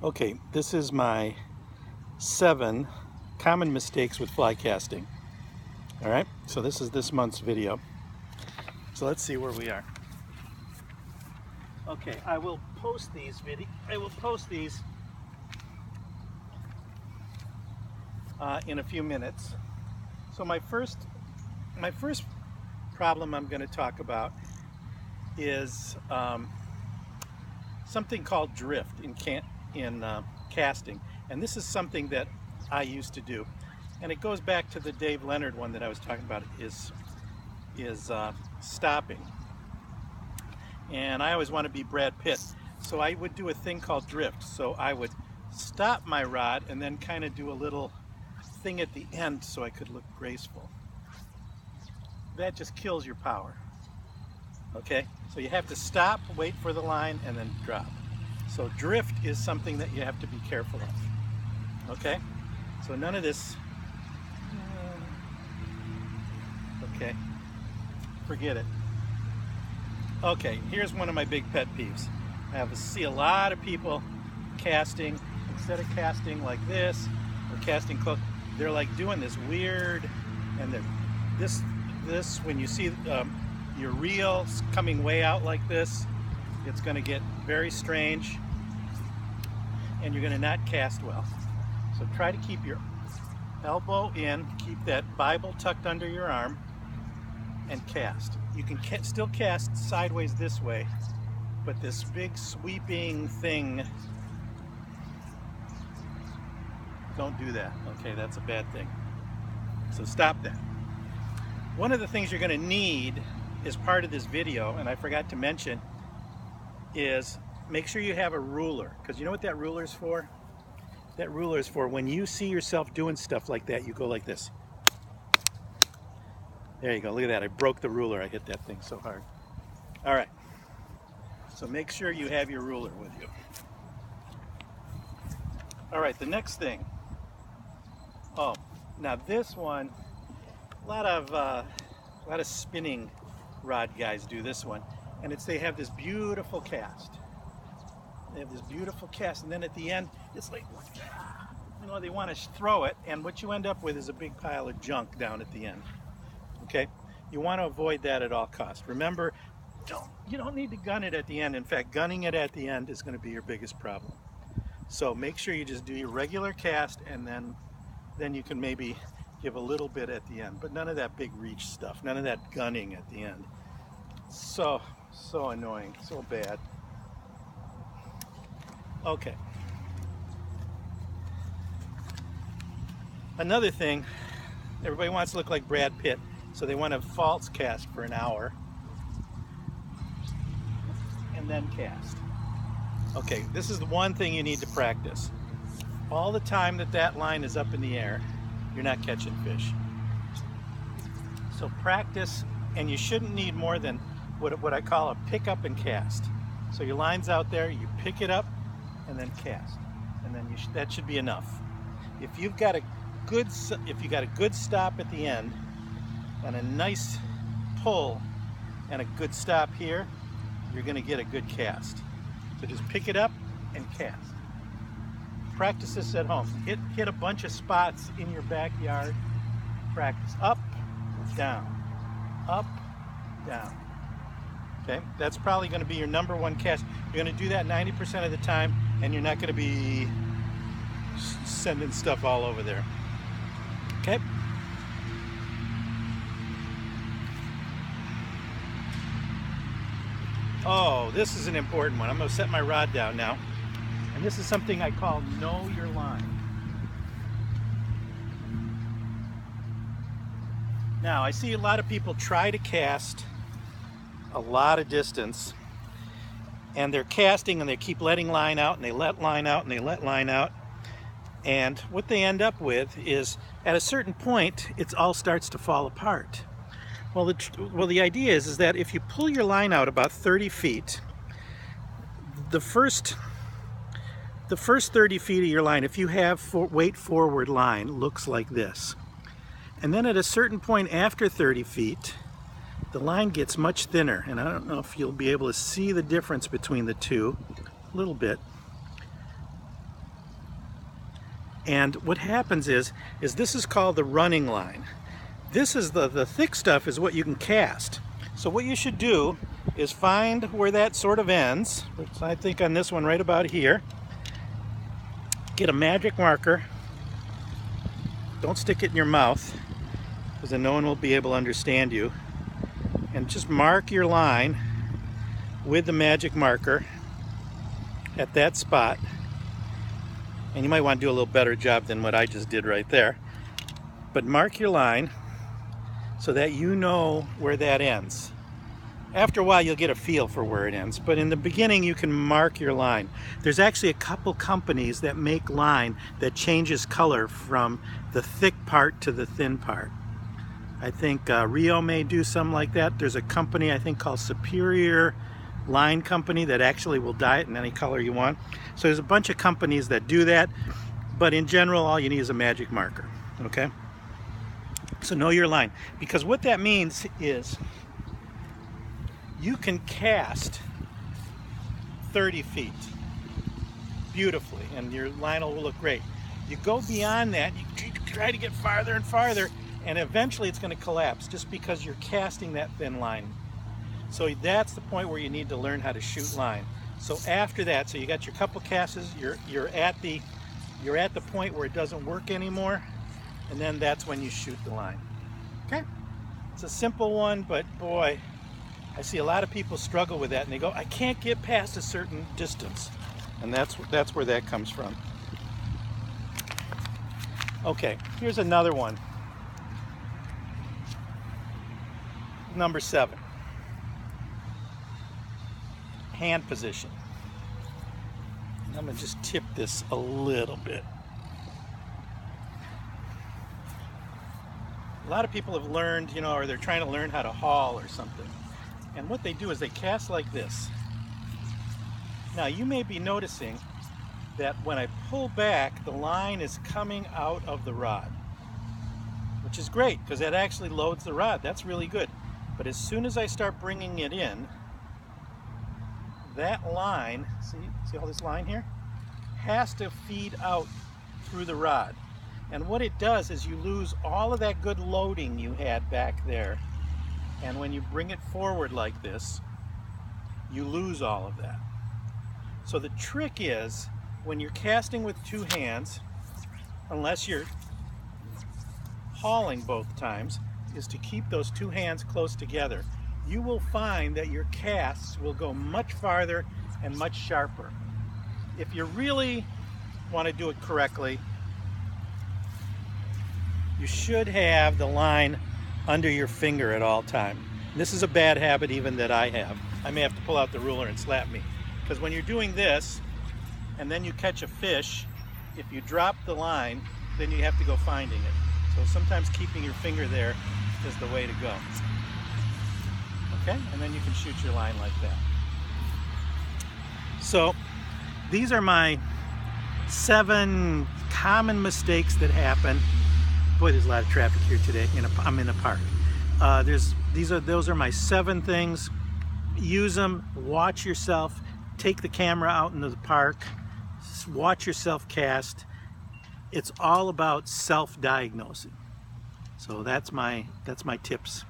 Okay, this is my 7 common mistakes with fly casting. All right, so this is this month's video. So let's see where we are. Okay, I will post these in a few minutes. So my first problem I'm going to talk about is something called drift in casting, and this is something that I used to do, and it goes back to the Dave Leonard one that I was talking about, is stopping. And I always want to be Brad Pitt, so I would do a thing called drift. So I would stop my rod and then kind of do a little thing at the end so I could look graceful. That just kills your power. Okay, so you have to stop, wait for the line, and then drop. So drift is something that you have to be careful of. Okay, so none of this. Okay, forget it. Okay, here's one of my big pet peeves. I see a lot of people casting, instead of casting like this or casting close, they're like doing this weird, and this when you see your reel coming way out like this, it's going to get very strange and you're going to not cast well. So try to keep your elbow in, keep that Bible tucked under your arm, and cast. You can still cast sideways this way, but this big sweeping thing, don't do that. Okay, that's a bad thing. So stop that. One of the things you're going to need as part of this video, and I forgot to mention, is make sure you have a ruler, because you know what that ruler is for? That ruler is for when you see yourself doing stuff like that, you go like this. There you go, look at that, I broke the ruler, I hit that thing so hard. All right, so make sure you have your ruler with you. All right, the next thing. Oh, now this one, a lot of spinning rod guys do this one, and they have this beautiful cast. They have this beautiful cast, and then at the end, it's like, you know, they want to throw it, and what you end up with is a big pile of junk down at the end. Okay, you want to avoid that at all costs. Remember, you don't need to gun it at the end. In fact, gunning it at the end is going to be your biggest problem. So make sure you just do your regular cast, and then you can maybe give a little bit at the end, but none of that big reach stuff, none of that gunning at the end. So annoying, so bad. Okay. Another thing, everybody wants to look like Brad Pitt, so they want to false cast for an hour and then cast. Okay, this is the one thing you need to practice. All the time that line is up in the air, you're not catching fish. So practice, and you shouldn't need more than what I call a pick up and cast. So your line's out there, you pick it up and then cast, and then that should be enough. If you got a good stop at the end and a nice pull and a good stop here, you're going to get a good cast. So just pick it up and cast. Practice this at home. Hit a bunch of spots in your backyard. Practice up, down, up, down. Okay, that's probably going to be your #1 cast. You're going to do that 90% of the time, and you're not going to be sending stuff all over there. Okay. Oh, this is an important one. I'm going to set my rod down now. And this is something I call know your line. Now, I see a lot of people try to cast a lot of distance, and they're casting and they keep letting line out, and they let line out, and they let line out. And what they end up with is, at a certain point, it all starts to fall apart. Well, the idea is that if you pull your line out about 30 feet, the first 30 feet of your line, if you have weight forward line, looks like this. And then at a certain point after 30 feet, the line gets much thinner. And I don't know if you'll be able to see the difference between the two a little bit. And what happens is this is called the running line. This is the thick stuff is what you can cast. So what you should do is find where that sort of ends, which I think on this one right about here. Get a magic marker. Don't stick it in your mouth, because then no one will be able to understand you. And just mark your line with the magic marker at that spot. And you might want to do a little better job than what I just did right there. But mark your line so that you know where that ends. After a while you'll get a feel for where it ends, but in the beginning you can mark your line. There's actually a couple companies that make line that changes color from the thick part to the thin part. I think Rio may do something like that. There's a company I think called Superior Line Company that actually will dye it in any color you want. So there's a bunch of companies that do that, but in general all you need is a magic marker, okay? So know your line, because what that means is you can cast 30 feet beautifully and your line will look great. You go beyond that, you try to get farther and farther, and eventually it's going to collapse just because you're casting that thin line. So that's the point where you need to learn how to shoot line. So after that, so you got your couple casts, you're at the point where it doesn't work anymore, and then that's when you shoot the line. Okay? It's a simple one, but boy, I see a lot of people struggle with that, and they go, I can't get past a certain distance. And that's where that comes from. Okay, here's another one. Number 7. Hand position. And I'm going to just tip this a little bit. A lot of people have learned, you know, or they're trying to learn how to haul or something. And what they do is they cast like this. Now you may be noticing that when I pull back, the line is coming out of the rod, which is great because that actually loads the rod. That's really good. But as soon as I start bringing it in, that line, see all this line here, has to feed out through the rod. And what it does is you lose all of that good loading you had back there. And when you bring it forward like this, you lose all of that. So the trick is, when you're casting with 2 hands, unless you're hauling both times, is to keep those 2 hands close together. You will find that your casts will go much farther and much sharper. If you really want to do it correctly, you should have the line under your finger at all time. This is a bad habit even that I have. I may have to pull out the ruler and slap me. Because when you're doing this, and then you catch a fish, if you drop the line, then you have to go finding it. So sometimes keeping your finger there is the way to go. Okay, and then you can shoot your line like that. So these are my 7 common mistakes that happen. Boy, there's a lot of traffic here today. I'm in a park. Those are my 7 things. Use them. Watch yourself. Take the camera out into the park. Watch yourself cast. It's all about self-diagnosing. So that's my tips.